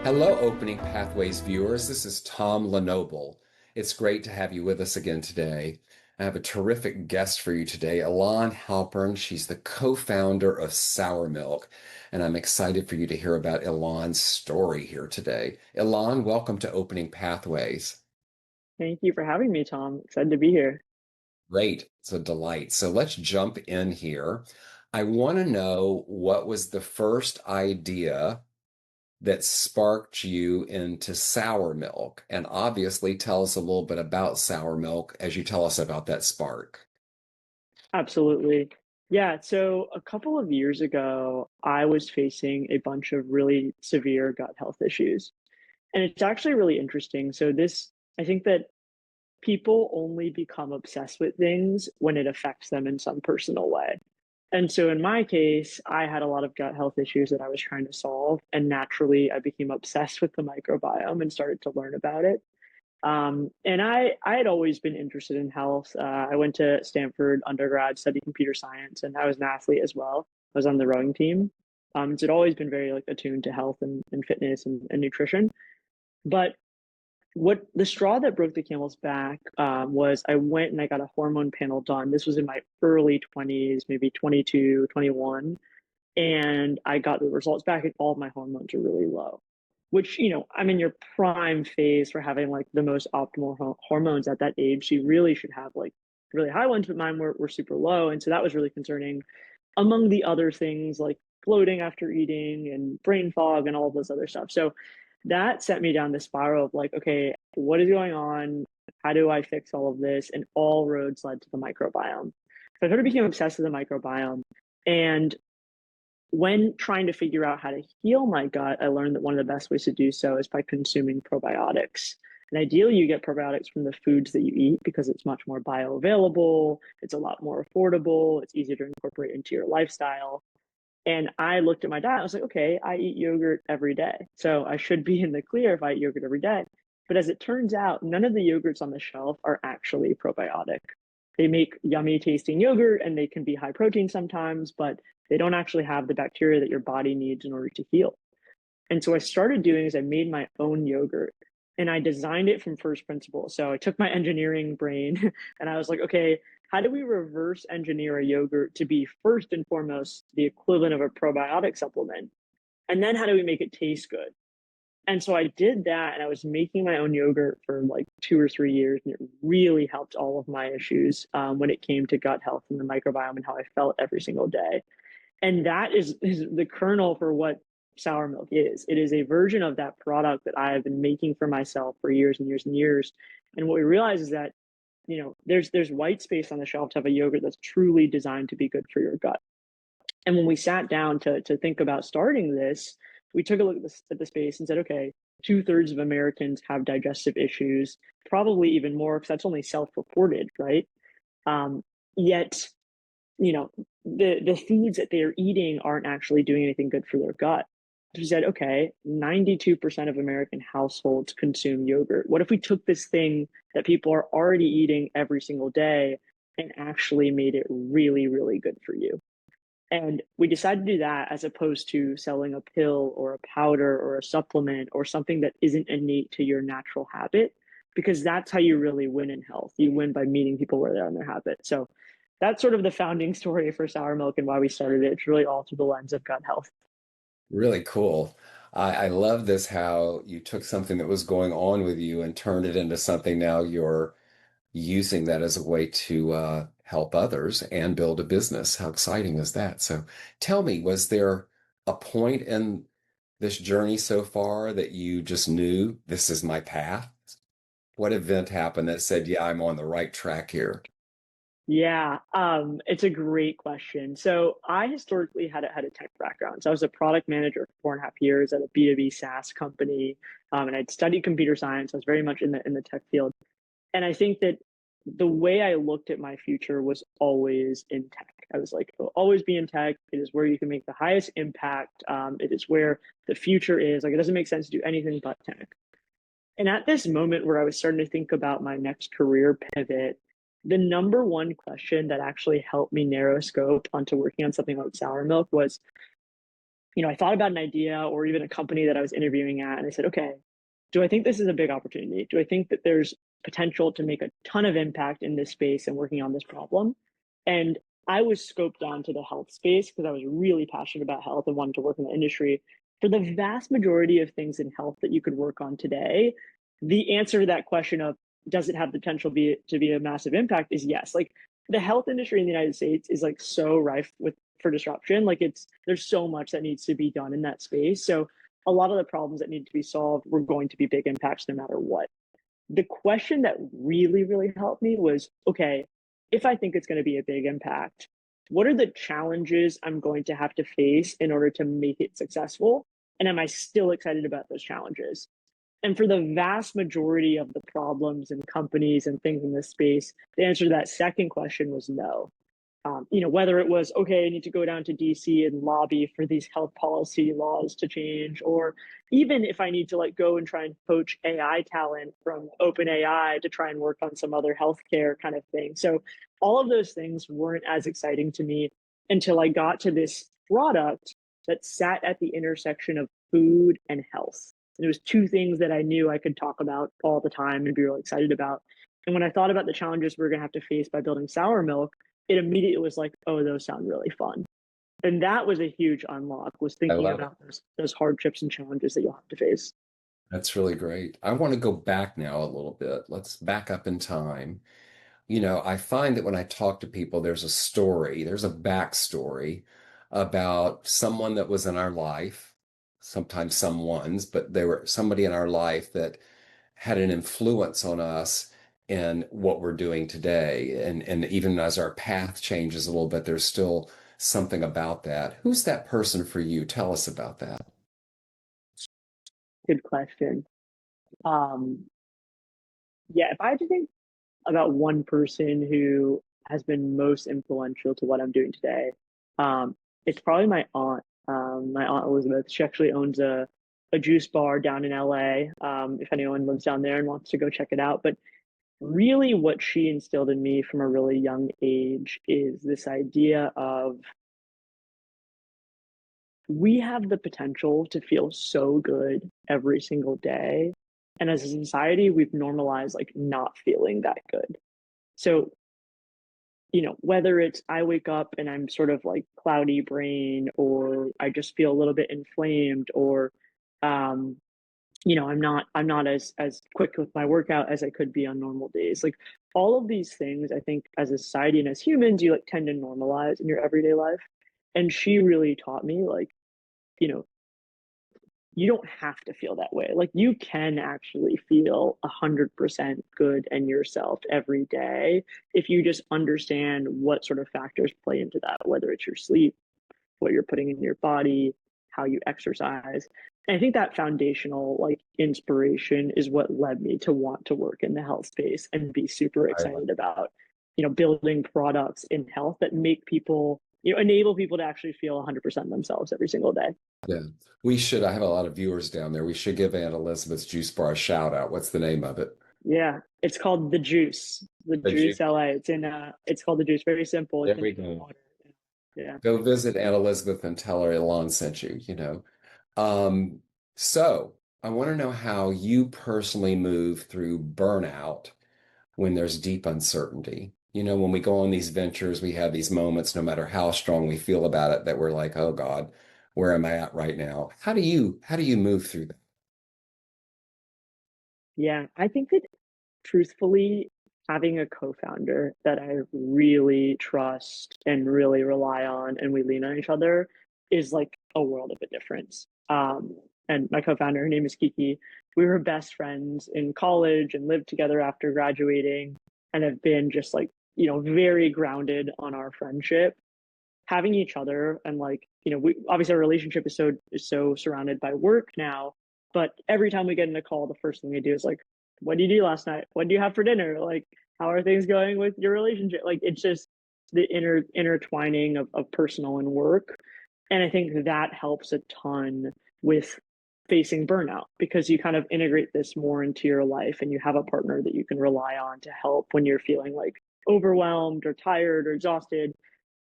Hello, Opening Pathways viewers. This is Tom Lenoble. It's great to have you with us again today. I have a terrific guest for you today, Elan Halpern. She's the co-founder of Sour Milk, and I'm excited for you to hear about Elan's story here today. Elan, welcome to Opening Pathways. Thank you for having me, Tom. Excited to be here. Great. It's a delight. So let's jump in here. I want to know what was the first idea that sparked you into sour milk? And obviously, tell us a little bit about sour milk as you tell us about that spark. Absolutely. Yeah, so a couple of years ago, I was facing a bunch of really severe gut health issues. And it's actually really interesting. I think that people only become obsessed with things when it affects them in some personal way. And so in my case, I had a lot of gut health issues that I was trying to solve. And naturally, I became obsessed with the microbiome and started to learn about it. And I had always been interested in health. I went to Stanford undergrad, studied computer science, and I was an athlete as well. I was on the rowing team. So I'd always been very like attuned to health and fitness and nutrition. But what the straw that broke the camel's back was I went and I got a hormone panel done. This was in my early 20s, maybe 22, 21, and I got the results back, and all of my hormones are really low. Which, I'm in your prime phase for having like the most optimal hormones at that age. So you really should have like really high ones, but mine were super low. And so that was really concerning, among the other things like bloating after eating and brain fog and all of those other stuff. So that set me down the spiral of like, okay, what is going on? How do I fix all of this? And all roads led to the microbiome. So I sort of became obsessed with the microbiome. And when trying to figure out how to heal my gut, I learned that one of the best ways to do so is by consuming probiotics. And ideally, you get probiotics from the foods that you eat because it's much more bioavailable, it's a lot more affordable, it's easier to incorporate into your lifestyle. And I looked at my diet, I was like, okay, I eat yogurt every day. So I should be in the clear if I eat yogurt every day. But as it turns out, none of the yogurts on the shelf are actually probiotic. They make yummy tasting yogurt and they can be high protein sometimes, but they don't actually have the bacteria that your body needs in order to heal. And so I started doing is I made my own yogurt and I designed it from first principles. So I took my engineering brain and I was like, okay, how do we reverse engineer a yogurt to be first and foremost the equivalent of a probiotic supplement? And then how do we make it taste good? And so I did that and I was making my own yogurt for like 2 or 3 years. And it really helped all of my issues when it came to gut health and the microbiome and how I felt every single day. And that is the kernel for what sour milk is. It is a version of that product that I have been making for myself for years and years and years. And what we realize is that, there's white space on the shelf to have a yogurt that's truly designed to be good for your gut. And when we sat down to think about starting this, we took a look at the space and said, okay, two-thirds of Americans have digestive issues, probably even more because that's only self-reported, right? Yet, you know, the foods that they're eating aren't actually doing anything good for their gut. So we said, okay, 92% of American households consume yogurt. What if we took this thing that people are already eating every single day and actually made it really, really good for you? And we decided to do that as opposed to selling a pill or a powder or a supplement or something that isn't innate to your natural habit, because that's how you really win in health. You win by meeting people where they're on their habit. So that's sort of the founding story for Sour Milk and why we started it. It's really all through the lens of gut health. Really cool. I love this how you took something that was going on with you and turned it into something now you're using that as a way to help others and build a business. How exciting is that? So tell me, was there a point in this journey so far that you just knew this is my path? What event happened that said, yeah, I'm on the right track here? Yeah, it's a great question. So I historically had a tech background. So I was a product manager for 4.5 years at a B2B SaaS company, and I'd studied computer science. I was very much in the tech field. And I think that the way I looked at my future was always in tech. I was like, it'll always be in tech. It is where you can make the highest impact. It is where the future is. Like, it doesn't make sense to do anything but tech. And at this moment where I was starting to think about my next career pivot, the number one question that actually helped me narrow scope onto working on something like Sour Milk was, I thought about an idea or even a company that I was interviewing at, and I said, okay, do I think this is a big opportunity? Do I think that there's potential to make a ton of impact in this space and working on this problem? And I was scoped down to the health space because I was really passionate about health and wanted to work in the industry. For the vast majority of things in health that you could work on today, the answer to that question of does it have the potential to be a massive impact is yes. Like the health industry in the United States is like so rife with for disruption. Like there's so much that needs to be done in that space. So a lot of the problems that need to be solved were going to be big impacts no matter what. The question that really, really helped me was, okay, if I think it's going to be a big impact, what are the challenges I'm going to have to face in order to make it successful? And am I still excited about those challenges? And for the vast majority of the problems and companies and things in this space, the answer to that second question was no. Whether it was, okay, I need to go down to DC and lobby for these health policy laws to change, or even if I need to like go and try and poach AI talent from OpenAI to try and work on some other healthcare kind of thing. So all of those things weren't as exciting to me until I got to this product that sat at the intersection of food and health. And it was two things that I knew I could talk about all the time and be really excited about. And when I thought about the challenges we are going to have to face by building sour milk, it immediately was like, oh, those sound really fun. And that was a huge unlock, was I thinking love it. about those hardships and challenges that you'll have to face. That's really great. I want to go back now a little bit. Let's back up in time. I find that when I talk to people, there's a story, there's a backstory about someone that was in our life, sometimes someone's, but they were somebody in our life that had an influence on us in what we're doing today. And even as our path changes a little bit, there's still something about that. Who's that person for you? Tell us about that. Good question. Um, yeah, if I had to think about one person who has been most influential to what I'm doing today, it's probably my aunt. My aunt Elizabeth. She actually owns a juice bar down in LA. If anyone lives down there and wants to go check it out, but really what she instilled in me from a really young age is this idea of we have the potential to feel so good every single day. And as a society, we've normalized like not feeling that good. So, whether it's I wake up and I'm sort of like cloudy brain, or I just feel a little bit inflamed, or um, I'm not as quick with my workout as I could be on normal days. Like all of these things, I think as a society and as humans, you like tend to normalize in your everyday life. And she really taught me like, you know, you don't have to feel that way. Like you can actually feel 100% good and yourself every day if you just understand what sort of factors play into that, whether it's your sleep, what you're putting in your body, how you exercise. And I think that foundational like inspiration is what led me to want to work in the health space and be super I love excited about, building products in health that make people, enable people to actually feel 100% themselves every single day. Yeah. We should, I have a lot of viewers down there. We should give Aunt Elizabeth's Juice Bar a shout out. What's the name of it? Yeah, it's called the Juice. The The Juice. Juice LA. It's called the Juice. Very simple. There It's in we go. water. Yeah. Go visit Aunt Elizabeth and tell her Elan sent you. Um, so I want to know how you personally move through burnout when there's deep uncertainty. When we go on these ventures, we have these moments, no matter how strong we feel about it, that we're like, oh God, where am I at right now? How do you move through that? Yeah. I think that truthfully, having a co-founder that I really trust and really rely on and we lean on each other is like a world of a difference. And my co-founder, her name is Kiki. We were best friends in college and lived together after graduating and have been just like, very grounded on our friendship. Having each other and like, we obviously our relationship is so surrounded by work now, but every time we get in a call, the first thing we do is like, what did you do last night? What do you have for dinner? Like, how are things going with your relationship? Like, it's just the intertwining of personal and work. And I think that helps a ton with facing burnout because you kind of integrate this more into your life and you have a partner that you can rely on to help when you're feeling like overwhelmed or tired or exhausted.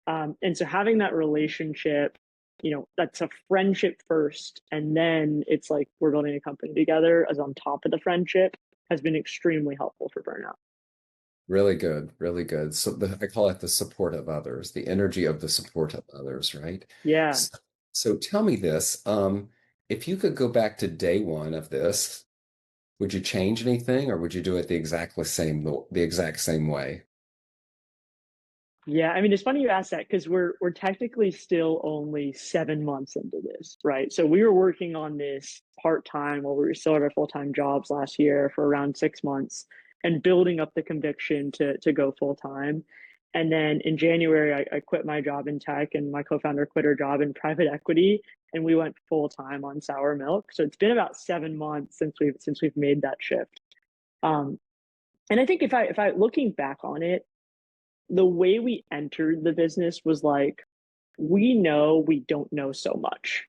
And so having that relationship that's a friendship first, and then it's like we're building a company together as on top of the friendship, has been extremely helpful for burnout. Really good, really good. So I call it the support of others, the energy of the support of others, right? Yeah. So, so tell me this, if you could go back to day one of this, would you change anything or would you do it the exact same way? Yeah, I mean, it's funny you ask that because we're technically still only 7 months into this, right? So we were working on this part-time while we were still at our full-time jobs last year for around 6 months and building up the conviction to go full-time. And then in January, I quit my job in tech and my co-founder quit her job in private equity and we went full-time on Sour Milk. So it's been about 7 months since we've made that shift. Um, and I think if I looking back on it, the way we entered the business was like, we know we don't know so much.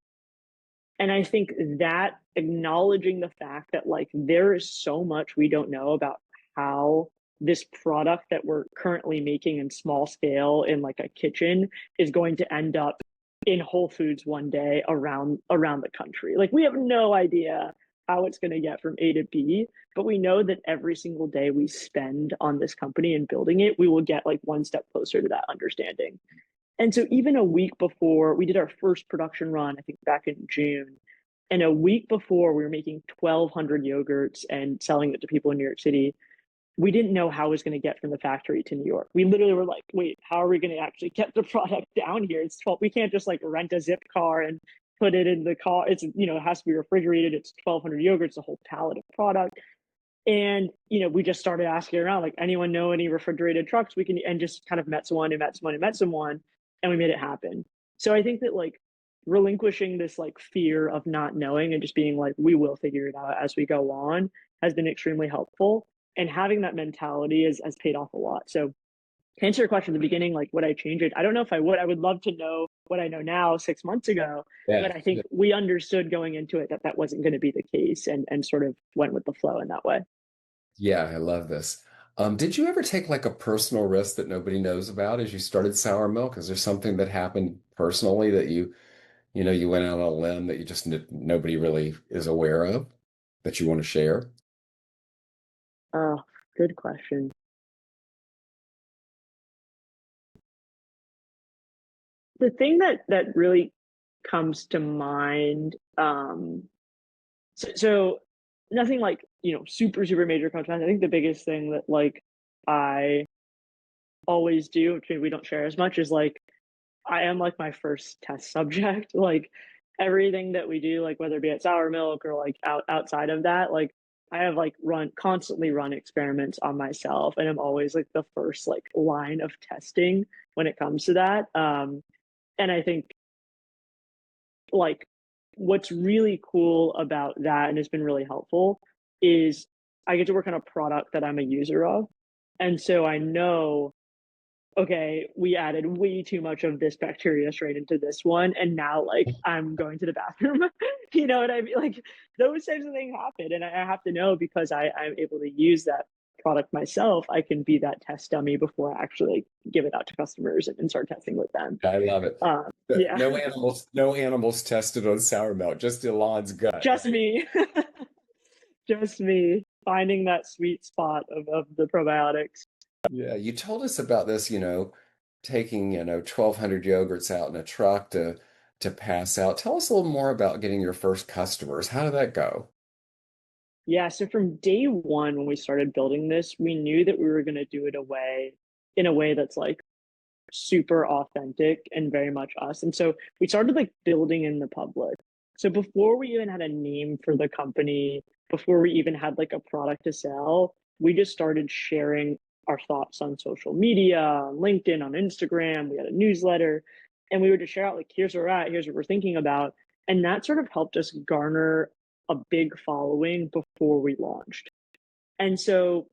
And I think that acknowledging the fact that like there is so much we don't know about how this product that we're currently making in small scale in like a kitchen is going to end up in Whole Foods one day around the country. Like we have no idea how it's going to get from A to B, but we know that every single day we spend on this company and building it, we will get like one step closer to that understanding. And so even a week before we did our first production run, I think back in June, and a week before we were making 1,200 yogurts and selling it to people in New York City, we didn't know how it was going to get from the factory to New York. We literally were like, wait, how are we going to actually get the product down here? It's 12. We can't just like rent a zip car and put it in the car. It has to be refrigerated. It's 1,200 yogurts, a whole pallet of product. And, we just started asking around, like, anyone know any refrigerated trucks we can, and just kind of met someone and met someone and met someone, and we made it happen. So I think that like relinquishing this like fear of not knowing and just being like, we will figure it out as we go on has been extremely helpful. And having that mentality has paid off a lot. So to answer your question at the beginning, like would I change it? I don't know if I would. I would love to know what I know now 6 months ago, Yeah. but I think we understood going into it that that wasn't going to be the case and sort of went with the flow in that way. Yeah, I love this. Did you ever take like a personal risk that nobody knows about as you started Sour Milk? Is there something that happened personally that you went out on a limb that you just nobody really is aware of that you want to share? Oh, good question. The thing that really comes to mind, so nothing like super major consequence. I think the biggest thing that like I always do, which maybe we don't share as much, is like I am like my first test subject. Like everything that we do, like whether it be at Sour Milk or like outside of that, like I have like constantly run experiments on myself, and I'm always like the first like line of testing when it comes to that. And I think like what's really cool about that and has been really helpful is I get to work on a product that I'm a user of. And so I know, okay, we added way too much of this bacteria strain into this one. And now like I'm going to the bathroom. You know what I mean? Like those types of things happen. And I have to know because I'm able to use that product myself. I can be that test dummy before I actually give it out to customers and start testing with them. I love it. Yeah. No animals tested on sour milk, just Elon's gut, Just right? me. Just me finding that sweet spot of the probiotics. Yeah, you told us about this, taking, 1,200 yogurts out in a truck to pass out. Tell us a little more about getting your first customers. How did that go? Yeah, so from day one when we started building this, we knew that we were going to do it in a way that's like super authentic and very much us. And so we started like building in the public. So before we even had a name for the company, before we even had like a product to sell, we just started sharing our thoughts on social media, on LinkedIn, on Instagram. We had a newsletter, and we would just share out like, here's where we're at, here's what we're thinking about. And that sort of helped us garner a big following before we launched. And so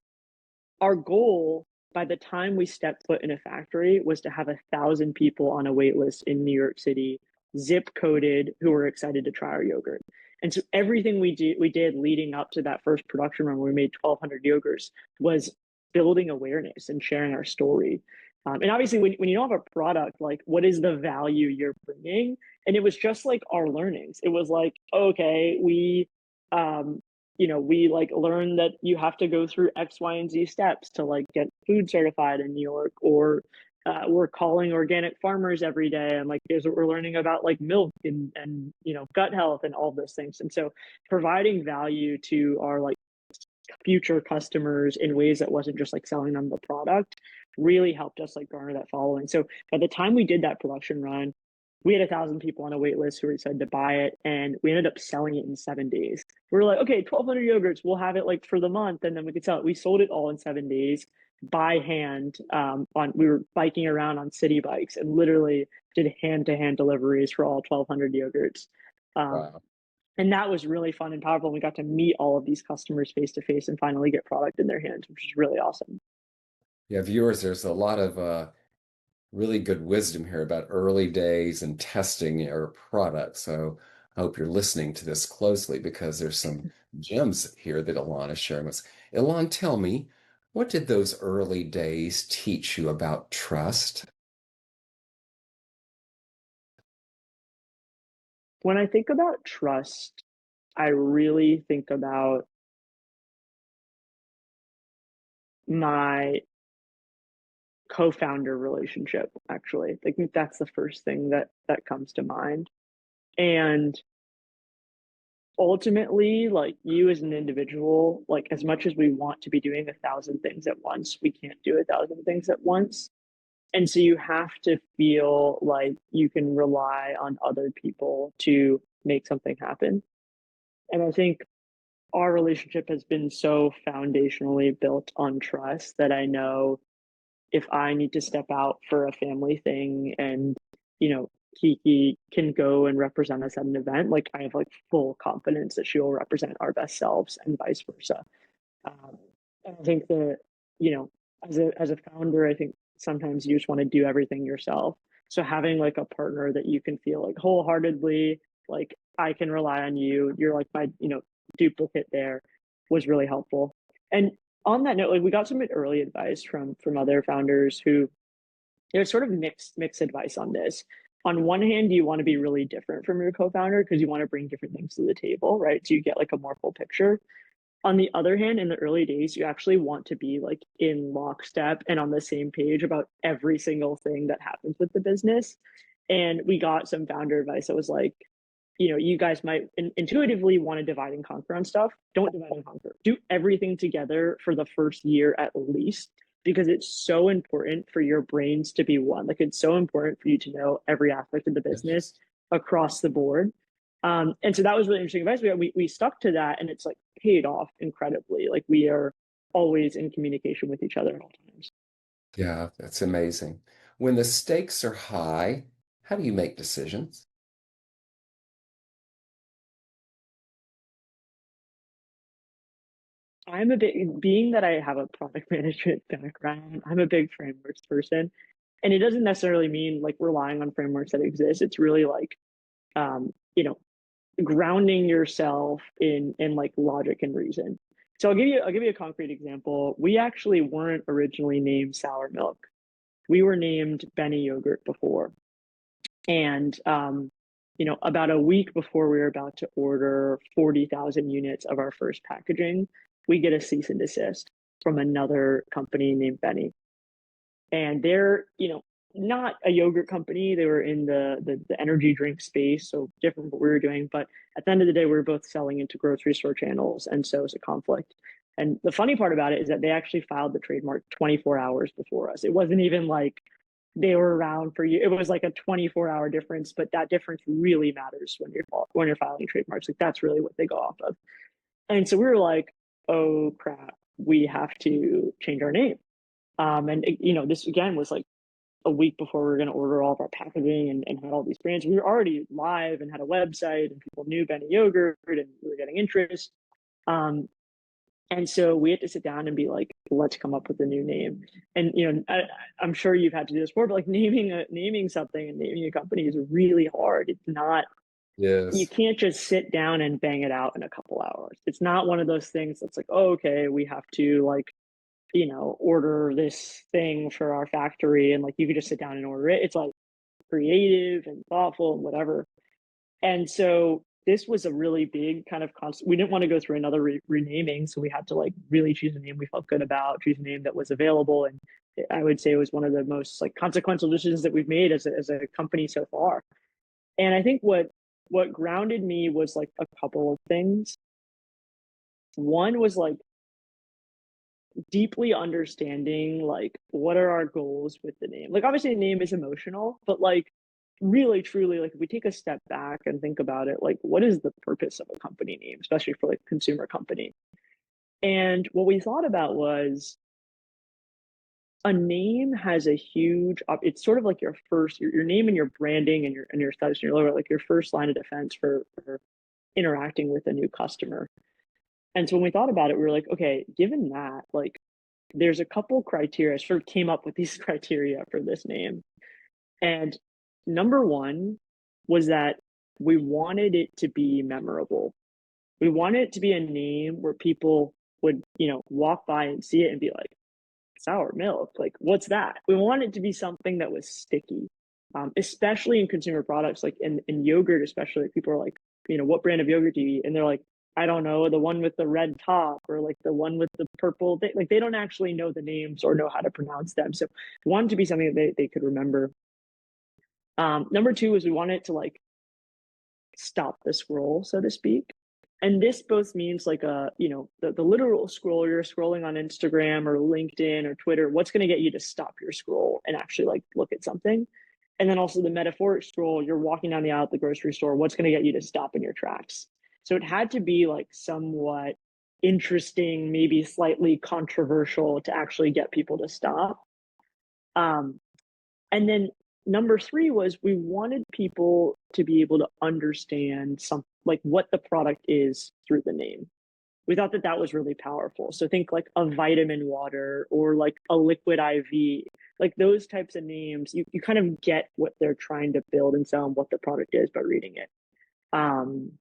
our goal by the time we stepped foot in a factory was to have 1,000 people on a wait list in New York City, zip coded, who were excited to try our yogurt. And so everything we did leading up to that first production run where we made 1,200 yogurts was building awareness and sharing our story. And obviously, when you don't have a product, like what is the value you're bringing? And it was just like our learnings. It was like, okay, um, we like learned that you have to go through X, Y, and Z steps to like get food certified in New York, or we're calling organic farmers every day, and like here's what we're learning about like milk and gut health and all those things. And so providing value to our like future customers in ways that wasn't just like selling them the product really helped us like garner that following. So by the time we did that production run, we had 1,000 people on a wait list who were excited to buy it, and we ended up selling it in 7 days. We were like, okay, 1,200 yogurts, we'll have it like for the month, and then we could sell it. We sold it all in 7 days by hand. On we were biking around on city bikes and literally did hand to hand deliveries for all 1,200 yogurts. Um, Wow. and that was really fun and powerful. And we got to meet all of these customers face to face and finally get product in their hands, which is really awesome. Yeah, viewers, there's a lot of really good wisdom here about early days and testing your product. So I hope you're listening to this closely because there's some gems here that Elan is sharing with us. Elan, tell me, what did those early days teach you about trust? When I think about trust, I really think about my co-founder relationship, actually. I think that's the first thing that comes to mind. And ultimately, like you as an individual, like as much as we want to be doing 1,000 things at once, we can't do 1,000 things at once. And so you have to feel like you can rely on other people to make something happen. And I think our relationship has been so foundationally built on trust that I know if I need to step out for a family thing and, Kiki can go and represent us at an event, like I have like full confidence that she will represent our best selves and vice versa. Um, and I think that, you know, as a founder, I think sometimes you just want to do everything yourself. So having like a partner that you can feel like wholeheartedly, like I can rely on you, you're like my, duplicate there, was really helpful. And on that note, like we got some early advice from other founders who there's sort of mixed advice on this. On one hand, you want to be really different from your co-founder because you want to bring different things to the table, right? So you get like a more full picture. On the other hand, in the early days, you actually want to be like in lockstep and on the same page about every single thing that happens with the business. And we got some founder advice that was like, you guys might intuitively want to divide and conquer on stuff. Don't divide and conquer. Do everything together for the first year at least, because it's so important for your brains to be one. Like it's so important for you to know every aspect of the Yes. business across the board. And so that was really interesting advice. We stuck to that, and it's like paid off incredibly. Like we are always in communication with each other at all times. Yeah, that's amazing. When the stakes are high, how do you make decisions? I'm a big, being that I have a product management background, I'm a big frameworks person. And it doesn't necessarily mean like relying on frameworks that exist. It's really like, um, you know, grounding yourself in like logic and reason. So I'll give you a concrete example. We actually weren't originally named Sour Milk. We were named Benny Yogurt before. And about a week before we were about to order 40,000 units of our first packaging, we get a cease and desist from another company named Benny. And they're, not a yogurt company. They were in the energy drink space, so different from what we were doing. But at the end of the day, we were both selling into grocery store channels, and so it's a conflict. And the funny part about it is that they actually filed the trademark 24 hours before us. It wasn't even like they were around for you. It was like a 24-hour difference, but that difference really matters when you're filing trademarks. Like that's really what they go off of. And so we were like, oh crap, we have to change our name. And this again was like a week before we were going to order all of our packaging and had all these brands. We were already live and had a website, and people knew Benny Yogurt, and we were getting interest. Um, and so we had to sit down and be like, let's come up with a new name. And I'm sure you've had to do this before, but like naming something and naming a company is really hard. It's not, you Yes. can't just sit down and bang it out in a couple hours. It's not one of those things that's like, oh, okay, we have to like order this thing for our factory and like you could just sit down and order it. It's like creative and thoughtful and whatever. And so this was a really big kind of concept. We didn't want to go through another renaming, so we had to like really choose a name we felt good about, choose a name that was available, and I would say it was one of the most like consequential decisions that we've made as a company so far. And I think what grounded me was like a couple of things. One was like deeply understanding like what are our goals with the name. Like obviously the name is emotional, but like really truly like if we take a step back and think about it, like what is the purpose of a company name, especially for like consumer company? And what we thought about was a name has a huge it's sort of like your first your name and your branding and your status and your logo, like your first line of defense for interacting with a new customer. And so when we thought about it, we were like, okay, given that, like there's a couple criteria. I sort of came up with these criteria for this name. And number one was that we wanted it to be memorable. We wanted it to be a name where people would, walk by and see it and be like, sour milk, like what's that? We wanted it to be something that was sticky, especially in consumer products, like in yogurt, especially. Like, people are like, what brand of yogurt do you eat? And they're like, I don't know, the one with the red top or like the one with the purple. Like they don't actually know the names or know how to pronounce them. So we wanted to be something that they could remember. Number two is we wanted it to like stop the scroll, so to speak. And this both means like the literal scroll, you're scrolling on Instagram or LinkedIn or Twitter, what's going to get you to stop your scroll and actually like look at something. And then also the metaphoric scroll, you're walking down the aisle at the grocery store, what's going to get you to stop in your tracks. So it had to be like somewhat interesting, maybe slightly controversial to actually get people to stop. And then number three was we wanted people to be able to understand some like what the product is through the name. We thought that that was really powerful. So think like a vitamin water or like a liquid IV, like those types of names, you kind of get what they're trying to build and sell and what the product is by reading it. Um,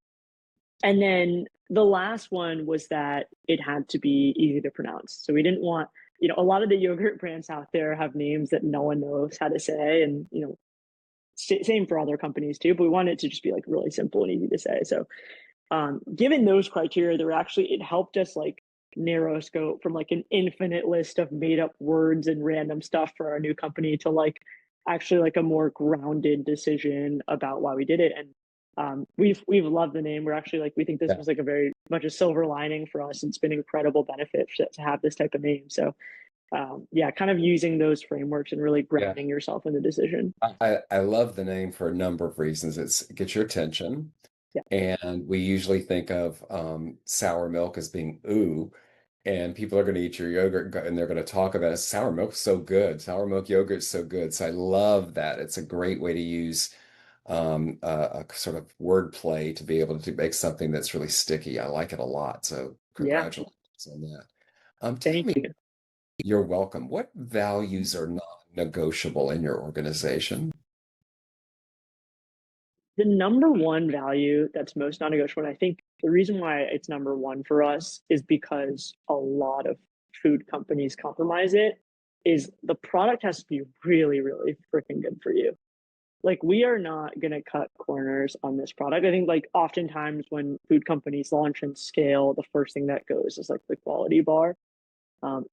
and then the last one was that it had to be easy to pronounce. So we didn't want, a lot of the yogurt brands out there have names that no one knows how to say. And, same for other companies too, but we wanted it to just be like really simple and easy to say. So given those criteria, it helped us like narrow scope from like an infinite list of made up words and random stuff for our new company to like actually like a more grounded decision about why we did it. And we've loved the name. We're actually like we think this Yeah. was like a very much a silver lining for us. It's been an incredible benefit to have this type of name. So yeah, kind of using those frameworks and really Yeah. grounding yourself in the decision. I love the name for a number of reasons. It gets your attention. Yeah, And we usually think of sour milk as being ooh, and people are going to eat your yogurt and they're going to talk about it. Sour milk's so good. Sour milk yogurt's so good. So I love that. It's a great way to use a sort of wordplay to be able to make something that's really sticky. I like it a lot. So yeah. congratulations on that. Tell Thank me, you. you're welcome. What values are non-negotiable in your organization? The number one value that's most non-negotiable, and I think the reason why it's number one for us is because a lot of food companies compromise it, is the product has to be really, really freaking good for you. Like we are not going to cut corners on this product. I think like oftentimes when food companies launch and scale, the first thing that goes is like the quality bar.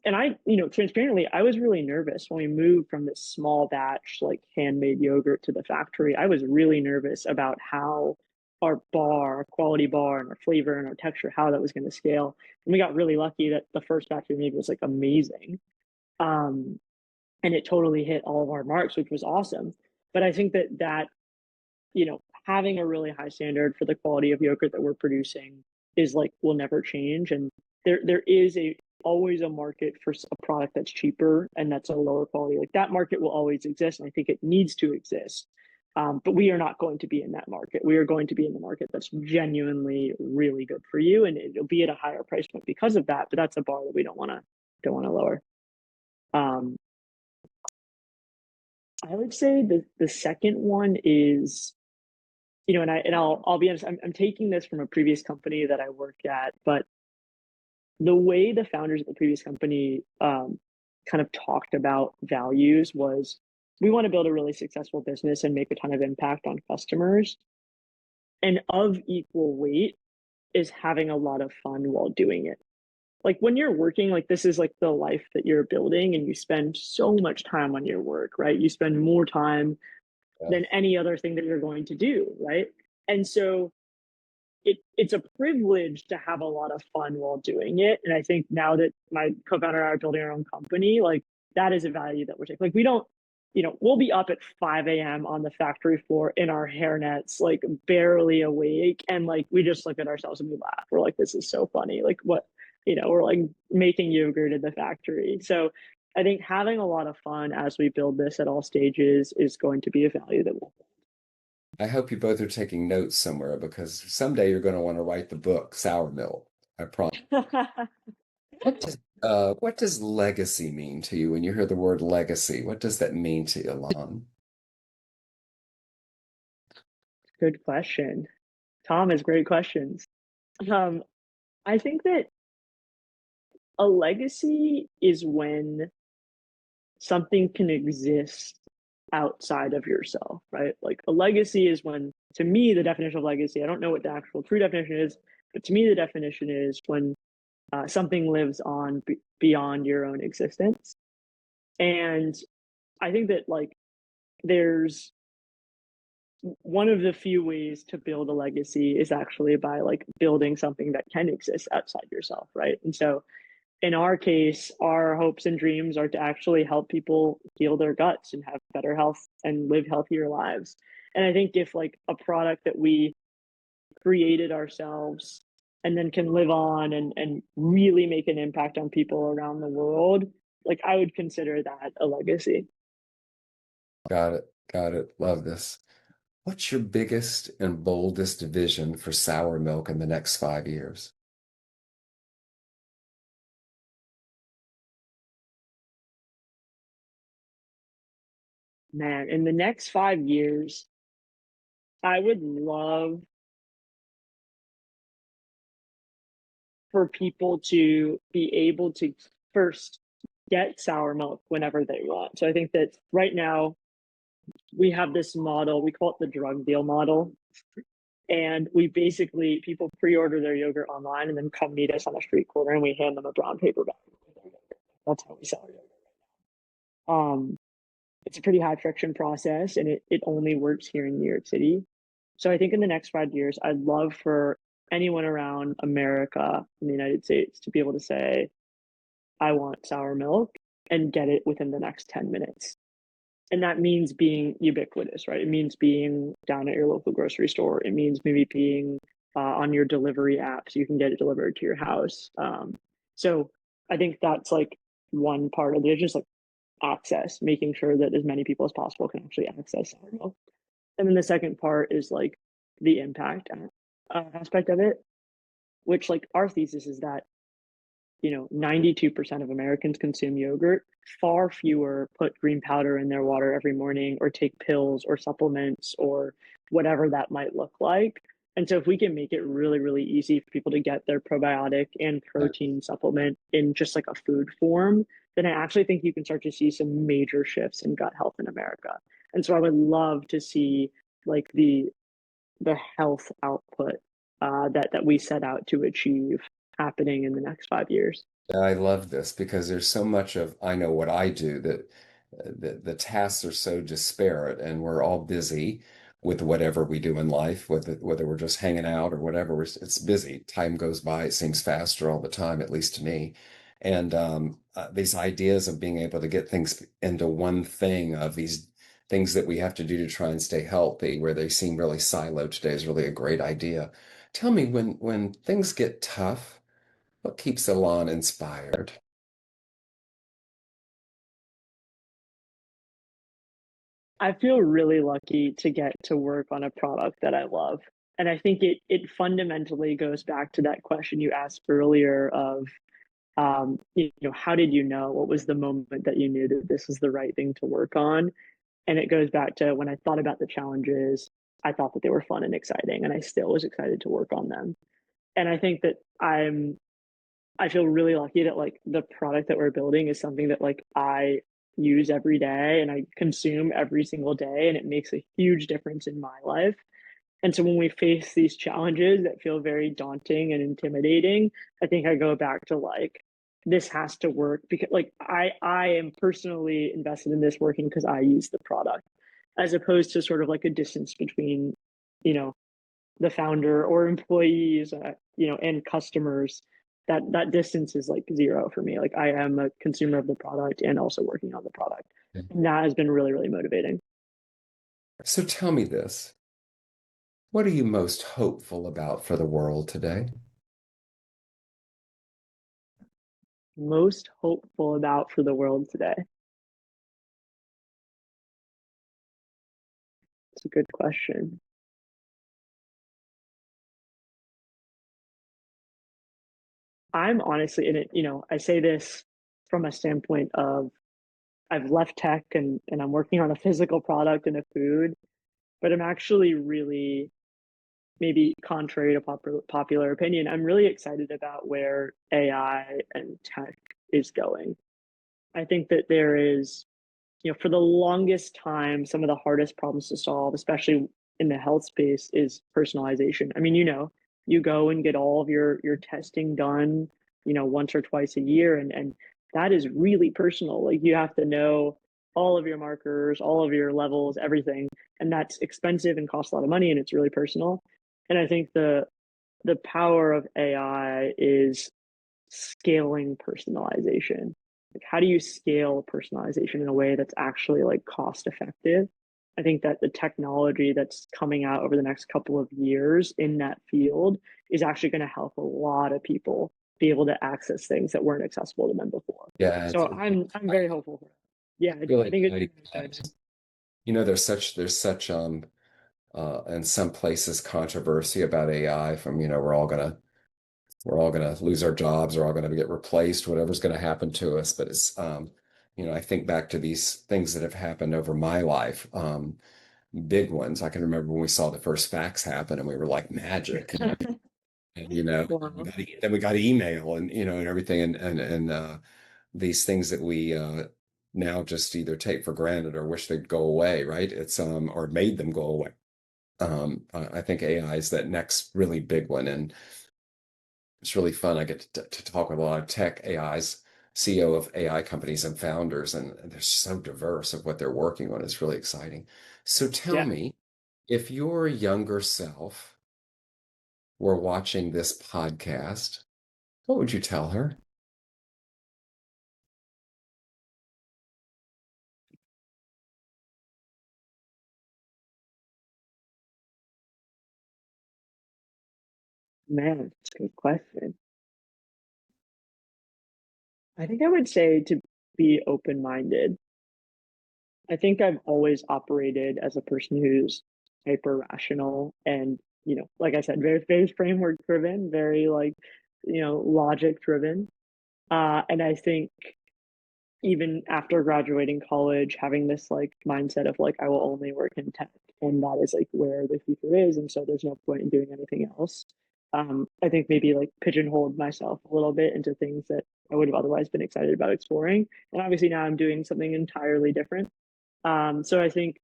And transparently, I was really nervous when we moved from this small batch, like handmade yogurt to the factory. I was really nervous about how our bar, our quality bar, and our flavor and our texture, how that was going to scale. And we got really lucky that the first batch we made was like amazing. Um, and it totally hit all of our marks, which was awesome. But I think that having a really high standard for the quality of yogurt that we're producing is like will never change. And there is a always a market for a product that's cheaper and that's a lower quality. Like that market will always exist, and I think it needs to exist. But we are not going to be in that market. We are going to be in the market that's genuinely really good for you, and it'll be at a higher price point because of that. But that's a bar that we don't want to lower. Um, I would say the second one is and I'll be honest, I'm taking this from a previous company that I worked at, but the way the founders of the previous company kind of talked about values was we want to build a really successful business and make a ton of impact on customers. And of equal weight is having a lot of fun while doing it. Like when you're working, like this is like the life that you're building, and you spend so much time on your work, right? You spend more time Yeah. than any other thing that you're going to do, right? And so it's a privilege to have a lot of fun while doing it. And I think now that my co-founder and I are building our own company, like that is a value that we're taking. Like we don't, we'll be up at 5 a.m. on the factory floor in our hairnets, like barely awake. And like we just look at ourselves and we laugh. We're like, this is so funny. Like what, we're like making yogurt in the factory. So I think having a lot of fun as we build this at all stages is going to be a value that we'll. I hope you both are taking notes somewhere because someday you're going to want to write the book Sour Milk. I promise. What does legacy mean to you when you hear the word legacy? What does that mean to you, Elan? Good question. Tom has great questions. Um, I think that a legacy is when something can exist outside of yourself, right? Like a legacy is when, to me, the definition of legacy, I don't know what the actual true definition is, but to me, the definition is when something lives on beyond your own existence. And I think that like there's one of the few ways to build a legacy is actually by like building something that can exist outside yourself, right? And so in our case, our hopes and dreams are to actually help people heal their guts and have better health and live healthier lives. And I think if like a product that we created ourselves and then can live on and really make an impact on people around the world, like I would consider that a legacy. Got it. Got it. Love this. What's your biggest and boldest vision for Sour Milk in the next 5 years? Man, in the next 5 years, I would love for people to be able to first get sour milk whenever they want. So I think that right now we have this model, we call it the drug deal model. And we basically, people pre order their yogurt online and then come meet us on a street corner and we hand them a brown paper bag. That's how we sell yogurt. Um, it's a pretty high friction process and it only works here in New York City. So I think in the next 5 years, I'd love for anyone around America in the United States to be able to say, I want sour milk and get it within the next 10 minutes. And that means being ubiquitous, right? It means being down at your local grocery store. It means maybe being on your delivery app so you can get it delivered to your house. So I think that's like one part of it, just like access, making sure that as many people as possible can actually access sour milk. And then the second part is like the impact aspect of it, which like our thesis is that 92% of Americans consume yogurt. Far fewer put green powder in their water every morning or take pills or supplements or whatever that might look like. And so if we can make it really, really easy for people to get their probiotic and protein supplement in just like a food form, then I actually think you can start to see some major shifts in gut health in America. And so I would love to see like the health output that we set out to achieve happening in the next 5 years. I love this because there's so much of I know what I do that the tasks are so disparate and we're all busy with whatever we do in life, whether we're just hanging out or whatever. It's busy. Time goes by. It seems faster all the time, at least to me. And these ideas of being able to get things into one thing, of these things that we have to do to try and stay healthy, where they seem really siloed today, is really a great idea. Tell me, when things get tough, what keeps Elan inspired? I feel really lucky to get to work on a product that I love. And I think it fundamentally goes back to that question you asked earlier of how did you know? What was the moment that you knew that this was the right thing to work on? And it goes back to when I thought about the challenges, I thought that they were fun and exciting, and I still was excited to work on them. And I think that I feel really lucky that like the product that we're building is something that like I use every day and I consume every single day, and it makes a huge difference in my life. And so when we face these challenges that feel very daunting and intimidating, I think I go back to like this has to work because like I am personally invested in this working because I use the product, as opposed to sort of like a distance between, you know, the founder or employees, and customers. That distance is like zero for me. Like I am a consumer of the product and also working on the product, and that has been really motivating. So tell me this. What are you most hopeful about for the world today? Most hopeful about for the world today. It's a good question. I'm honestly in it, I say this from a standpoint of I've left tech and I'm working on a physical product and a food, but I'm actually really, maybe contrary to popular opinion, I'm really excited about where AI and tech is going. I think that there is, for the longest time, some of the hardest problems to solve, especially in the health space, is personalization. I mean, you go and get all of your testing done, once or twice a year, and that is really personal. Like you have to know all of your markers, all of your levels, everything, and that's expensive and costs a lot of money, and it's really personal. And I think the power of AI is scaling personalization. Like how do you scale personalization in a way that's actually like cost effective? I think that the technology that's coming out over the next couple of years in that field is actually going to help a lot of people be able to access things that weren't accessible to them before. Yeah, So I'm very hopeful for that. Yeah, I really think it's exciting really exciting. times. There's such in some places controversy about AI from, we're all gonna lose our jobs, we're all gonna get replaced, whatever's gonna happen to us. But I think back to these things that have happened over my life, big ones. I can remember when we saw the first fax happen and we were like magic. And we Wow. then we got email and and everything and these things that we now just either take for granted or wish they'd go away, right? It's or made them go away. I think AI is that next really big one, and it's really fun. I get to talk with a lot of tech AIs, CEO of AI companies and founders, and they're so diverse of what they're working on. It's really exciting. So tell Yeah. me, if your younger self were watching this podcast, what would you tell her? Man, it's a good question. I think I would say to be open-minded. I think I've always operated as a person who's hyper rational and, like I said, very framework driven, very like, logic driven. And I think even after graduating college, having this like mindset of like, I will only work in tech and that is like where the future is. And so there's no point in doing anything else. I think maybe like pigeonholed myself a little bit into things that I would have otherwise been excited about exploring. And obviously now I'm doing something entirely different. So I think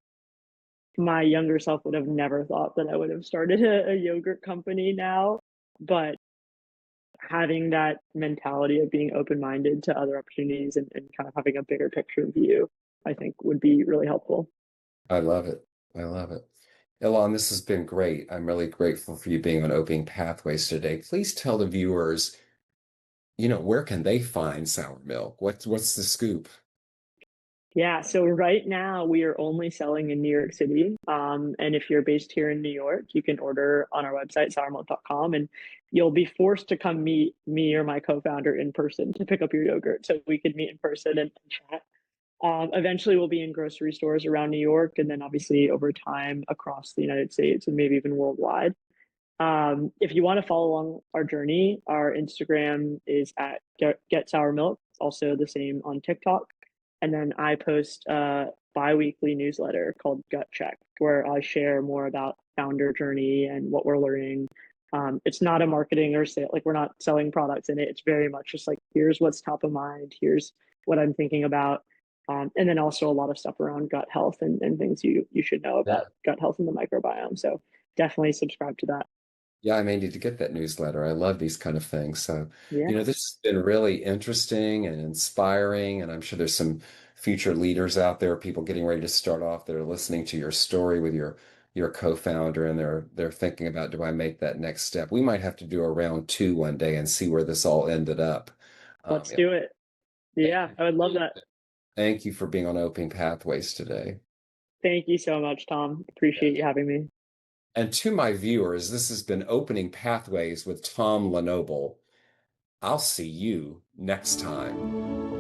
my younger self would have never thought that I would have started a yogurt company now, but having that mentality of being open minded to other opportunities and kind of having a bigger picture view, I think would be really helpful. I love it. I love it. Elon, this has been great. I'm really grateful for you being on Opening Pathways today. Please tell the viewers, where can they find sour milk? What's the scoop? Yeah, so right now we are only selling in New York City. And if you're based here in New York, you can order on our website, sourmilk.com, and you'll be forced to come meet me or my co-founder in person to pick up your yogurt so we could meet in person and chat. Eventually, we'll be in grocery stores around New York, and then obviously over time across the United States and maybe even worldwide. If you want to follow along our journey, our Instagram is at Get Sour Milk, also the same on TikTok. And then I post a bi-weekly newsletter called Gut Check, where I share more about founder journey and what we're learning It's not a marketing or sale, like we're not selling products in it. It's very much just like, here's what's top of mind, here's what I'm thinking about. And then also a lot of stuff around gut health and things you should know about That gut health and the microbiome. So definitely subscribe to that. Yeah, I may need to get that newsletter. I love these kind of things. So, Yeah. this has been really interesting and inspiring, and I'm sure there's some future leaders out there, people getting ready to start off that are listening to your story with your co-founder, and they're thinking about, do I make that next step? We might have to do a round two one day and see where this all ended up. Let's Yeah. do it. Yeah, I would love that. Thank you for being on Open Pathways today. Thank you so much, Tom. Appreciate you having me. And to my viewers, this has been Opening Pathways with Tom Lenoble. I'll see you next time.